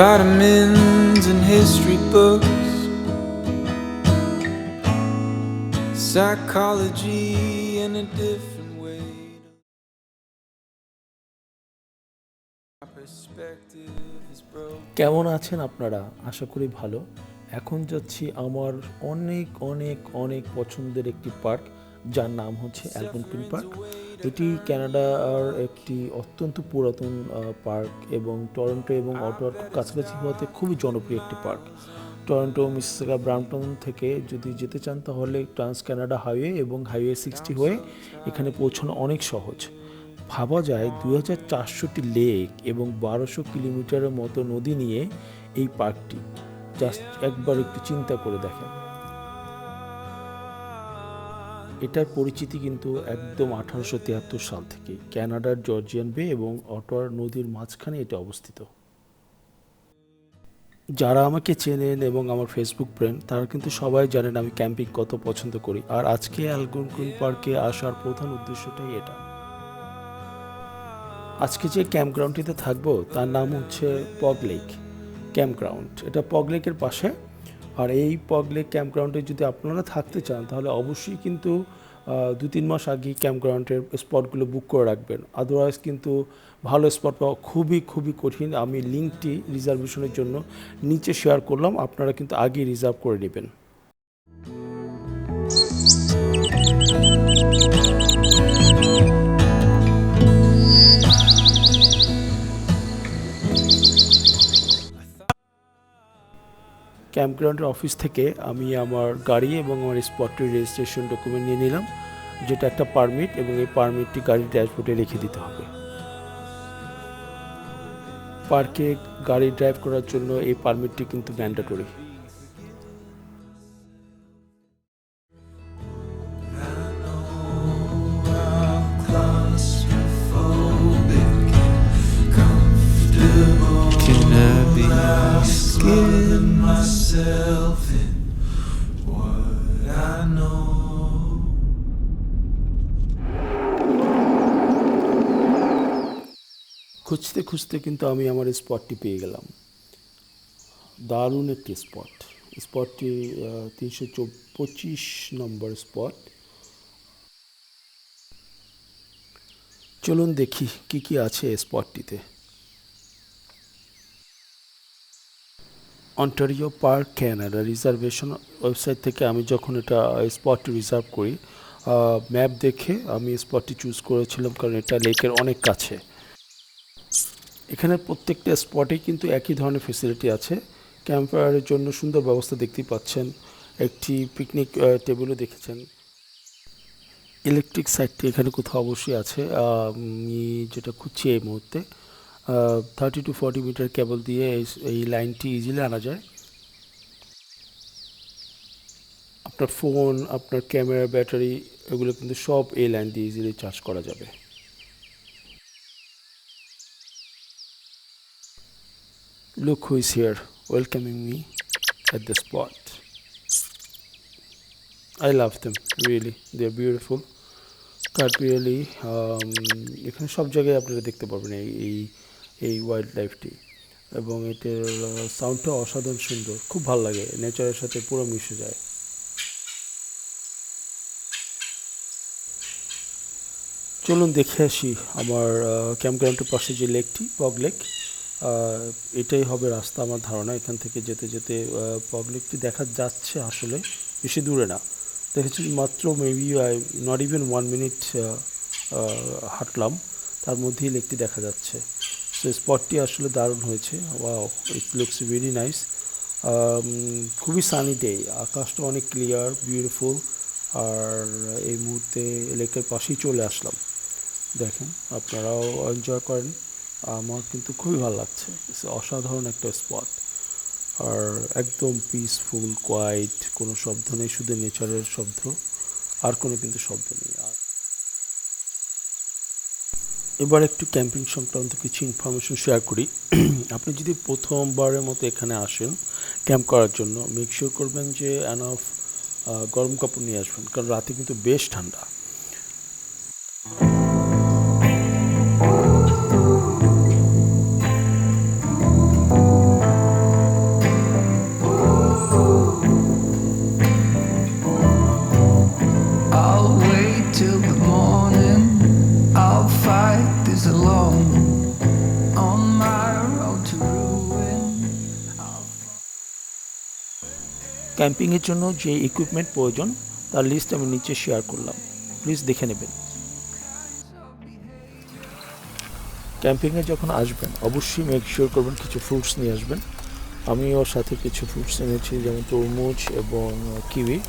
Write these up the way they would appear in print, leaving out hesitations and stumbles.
vitamins and history books, psychology in a different way. Perspective is broken. কেমন আছেন আপনারা? আশা করি ভালো। এখন যাচ্ছি আমার অনেক অনেক অনেক পছন্দের একটি পার্ক, যার নাম হচ্ছে অ্যালগনকিন পার্ক। এটি কানাডার একটি অত্যন্ত পুরাতন পার্ক এবং টরন্টো এবং অটোয়ার খুব কাছাকাছি হওয়াতে খুবই জনপ্রিয় একটি পার্ক। টরন্টো, মিসিসিগা, ব্রাম্পটন থেকে যদি যেতে চান তাহলে ট্রান্স কানাডা হাইওয়ে এবং হাইওয়ে 60 হয়ে এখানে পৌঁছানো অনেক সহজ। ভাবা যায় 2400টি লেক এবং 1200 কিলোমিটারের মতো নদী নিয়ে এই পার্কটি। জাস্ট একবার একটু চিন্তা করে দেখেন। এটার পরিচিতি কিন্তু একদম 1873 সাল থেকে। কানাডার জর্জিয়ান বে এবং অটোয়ার নদীর মাঝখানে এটা অবস্থিত। যারা আমাকে চেনেন এবং আমার ফেসবুক ফ্রেন্ড, তারা কিন্তু সবাই জানেন আমি ক্যাম্পিং কত পছন্দ করি। আর আজকে অ্যালগনকিন পার্কে আসার প্রধান উদ্দেশ্যটাই এটা। আজকে যে ক্যাম্পগ্রাউন্ডটিতে থাকবো তার নাম হচ্ছে পগ লেক ক্যাম্পগ্রাউন্ড। এটা পগ লেকের পাশে। আর এই পগ লেক ক্যাম্পগ্রাউন্ডে যদি আপনারা থাকতে চান তাহলে অবশ্যই কিন্তু 2-3 মাস আগে ক্যাম্পগ্রাউন্ডের স্পটগুলো বুক করে রাখবেন। আদারওয়াইজ কিন্তু ভালো স্পট পাওয়া খুবই খুবই কঠিন। আমি লিঙ্কটি রিজার্ভেশনের জন্য নিচে শেয়ার করলাম, আপনারা কিন্তু আগেই রিজার্ভ করে নেবেন। ক্যাম্পগ্রাউন্ডের অফিস থেকে আমি আমার গাড়ি এবং আমার স্পটের রেজিস্ট্রেশন ডকুমেন্ট নিয়ে নিলাম, যেটা একটা পারমিট, এবং এই পারমিটটি গাড়ির ড্যাশবোর্ডে রেখে দিতে হবে। পার্কে গাড়ি ড্রাইভ করার জন্য এই পারমিটটি কিন্তু mandatory. Myself in what I know. খুঁজতে খুঁজতে কিন্তু আমি আমার স্পটটি পেয়ে গেলাম। দারুণ একটি স্পটটি 325 নম্বর স্পট। চলুন দেখি কি কি আছে স্পটটিতে। Ontario park Canada reservation website থেকে আমি যখন এটা স্পটটি রিজার্ভ করি, ম্যাপ দেখে আমি স্পটটি চুজ করেছিলাম, কারণ এটা লেকের অনেক কাছে। এখানে প্রত্যেকটা স্পটেই কিন্তু একই ধরনের ফেসিলিটি আছে। ক্যাম্পফায়ারের জন্য সুন্দর ব্যবস্থা দেখতেই পাচ্ছেন, একটি পিকনিক টেবিলও দেখেছেন। ইলেকট্রিক সাইটটি এখানে কোথাও অবশ্যই আছে, আমি যেটা খুঁজছি এই মুহূর্তে। 30 to 40 মিটার কেবল দিয়ে এই লাইনটি ইজিলি আনা যায়। আপনার ফোন, আপনার ক্যামেরা, ব্যাটারি, এগুলো কিন্তু সব এই লাইন দিয়ে ইজিলি চার্জ করা যাবে। Look who is here welcoming me at the spot. I love them really, they are beautiful. Cut really এখানে সব জায়গায় আপনারা দেখতে পারবেন এই ওয়াইল্ড লাইফটি, এবং এটার সাউন্ডটা অসাধারণ সুন্দর, খুব ভালো লাগে, নেচারের সাথে পুরো মিশে যায়। চলুন দেখে আসি আমার ক্যাম্পগ্রাউন্ডের পাশে যে লেকটি, পগ লেক। এটাই হবে রাস্তা আমার ধারণা। এখান থেকে যেতে যেতে পগ লেকটি দেখা যাচ্ছে, আসলে বেশি দূরে না। দেখেছি মাত্র মেবি নট ইভেন 1 মিনিট হাঁটলাম, তার মধ্যেই লেকটি দেখা যাচ্ছে। সো স্পটটি আসলে দারুণ হয়েছে। Wow, it looks very nice. খুবই সানি ডে, আকাশটা অনেক ক্লিয়ার, বিউটিফুল। আর এই মুহূর্তে লেকের পাশেই চলে আসলাম। দেখেন, আপনারাও এনজয় করেন। আমার কিন্তু খুবই ভালো লাগছে, অসাধারণ একটা স্পট। আর একদম পিসফুল, কোয়াইট, কোনো শব্দ নেই, শুধু নেচারের শব্দ, আর কোনো কিন্তু শব্দ নেই। আর এবার একটু ক্যাম্পিং সংক্রান্ত কিছু ইনফরমেশন শেয়ার করি। আপনি যদি প্রথমবারের মতো এখানে আসেন ক্যাম্প করার জন্য, মেক শিওর করবেন যে এনাফ গরম কাপড় নিয়ে আসবেন, কারণ রাতে কিন্তু বেশ ঠান্ডা। ক্যাম্পিংয়ের জন্য যে ইকুইপমেন্ট প্রয়োজন তার লিস্ট আমি নিচে শেয়ার করলাম, প্লিজ দেখে নেবেন। ক্যাম্পিংয়ে যখন আসবেন অবশ্যই মেক শিওর করবেন কিছু ফ্রুটস নিয়ে আসবেন। আমি ওর সাথে কিছু ফ্রুটস এনেছি, যেমন তরমুজ এবং kiwi,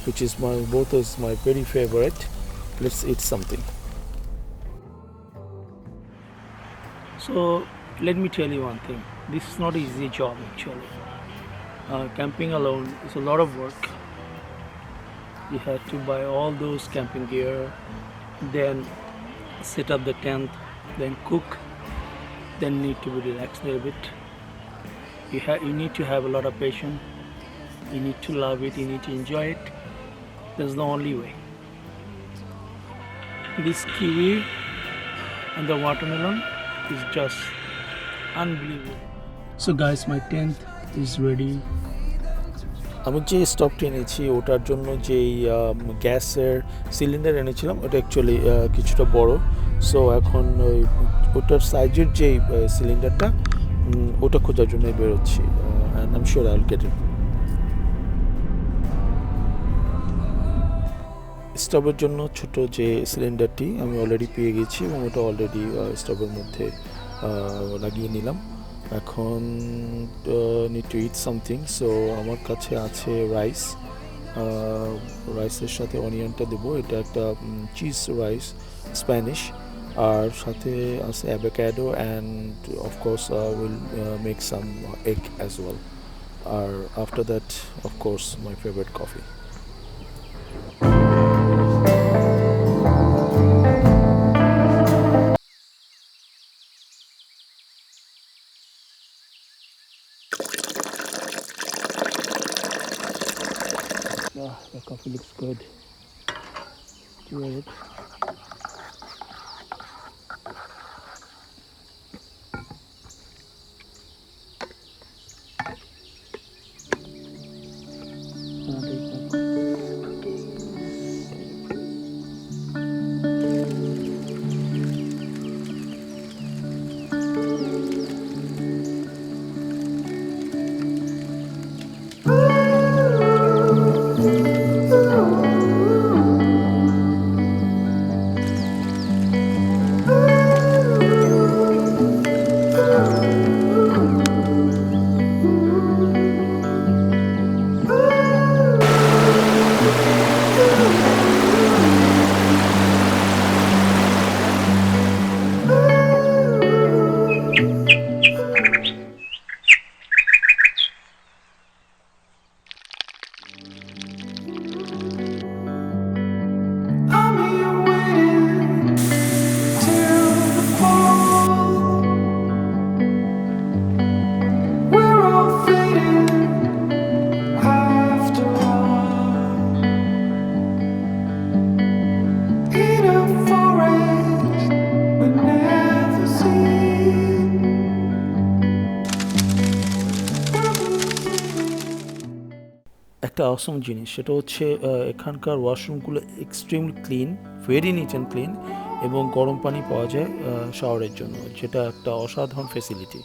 which is both is my very favorite. Let's eat something. So let me tell you one thing. This is not an easy job actually. Camping alone is a lot of work. You have to buy all those camping gear, then set up the tent, then cook, then need to be relaxed a little bit. You need to have a lot of patience. You need to love it. You need to enjoy it. That's the only way. This kiwi and the watermelon is just unbelievable. So guys, my tent is ready. আমি যে স্টোভটি এনেছি ওটার জন্য যেই গ্যাসের cylinder এনেছিলাম ওটা actually কিছুটা বড়, সো এখন ওটার সাইজের যেই সিলিন্ডারটা ওটা খোঁজার জন্য বেরোচ্ছি, and I am sure I will get it. স্টোভের জন্য ছোট যে সিলিন্ডারটি আমি অলরেডি পেয়ে গেছি এবং ওটা অলরেডি স্টোভের মধ্যে লাগিয়ে নিলাম। এখন need to it something, so আমার কাছে আছে রাইস, রাইসের সাথে অনিয়নটা দেবো, এটা একটা চিজ রাইস স্প্যানিশ, আর সাথে আছে avocado and of course will make some egg as well, আর after that of course my favourite coffee. The coffee looks good. Cheers it. একটা অসম জিনিস, সেটা হচ্ছে এখানকার ওয়াশরুমগুলো extremely clean, very neat and clean, এবং গরম পানি পাওয়া যায় শাওয়ারের জন্য, যেটা একটা অসাধারণ ফেসিলিটি।